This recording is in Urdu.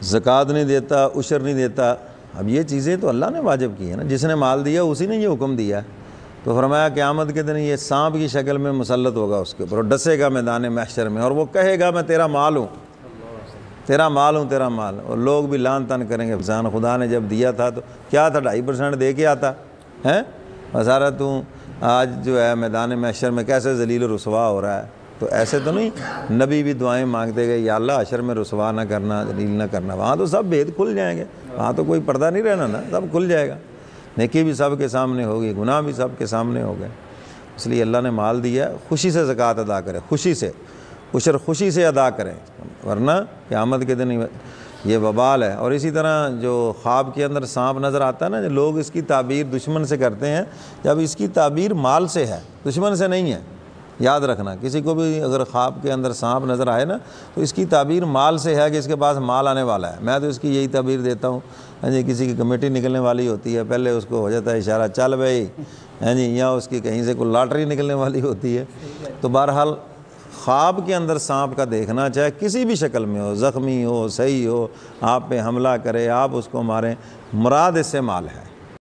زکوٰۃ نہیں دیتا، عشر نہیں دیتا، اب یہ چیزیں تو اللہ نے واجب کی ہیں نا، جس نے مال دیا اسی نے یہ حکم دیا ہے۔ تو فرمایا قیامت کے دن یہ سانپ کی شکل میں مسلط ہوگا اس کے اوپر، اور ڈسے گا میدان محشر میں، اور وہ کہے گا میں تیرا مال ہوں، تیرا مال ہوں، تیرا مال، اور لوگ بھی لان تان کریں گے، فضان خدا نے جب دیا تھا تو کیا تھا، 2.5% دے کے آتا ہے، بسارا تو آج جو ہے میدان محشر میں کیسے ذلیل و رسوا ہو رہا ہے۔ تو ایسے تو نہیں، نبی بھی دعائیں مانگتے گئے، یا اللہ حشر میں رسوا نہ کرنا، ذلیل نہ کرنا، وہاں تو سب بھید کھل جائیں گے، وہاں تو کوئی پردہ نہیں رہنا نا، سب کھل جائے گا، نیکی بھی سب کے سامنے ہوگی، گناہ بھی سب کے سامنے ہو گئے۔ اس لیے اللہ نے مال دیا، خوشی سے زکوٰۃ ادا کرے، خوشی سے، عشر خوشی سے ادا کریں، ورنہ قیامت کے دن یہ وبال ہے۔ اور اسی طرح جو خواب کے اندر سانپ نظر آتا ہے نا، جو لوگ اس کی تعبیر دشمن سے کرتے ہیں، جب اس کی تعبیر مال سے ہے، دشمن سے نہیں ہے، یاد رکھنا، کسی کو بھی اگر خواب کے اندر سانپ نظر آئے نا تو اس کی تعبیر مال سے ہے کہ اس کے پاس مال آنے والا ہے۔ میں تو اس کی یہی تعبیر دیتا ہوں، ہاں جی، کسی کی کمیٹی نکلنے والی ہوتی ہے، پہلے اس کو ہو جاتا ہے اشارہ چل بھائی، ہاں جی، یا اس کی کہیں سے کوئی لاٹری نکلنے والی ہوتی ہے۔ تو بہرحال خواب کے اندر سانپ کا دیکھنا، چاہے کسی بھی شکل میں ہو، زخمی ہو، صحیح ہو، آپ پہ حملہ کرے، آپ اس کو ماریں، مراد اس سے مال ہے۔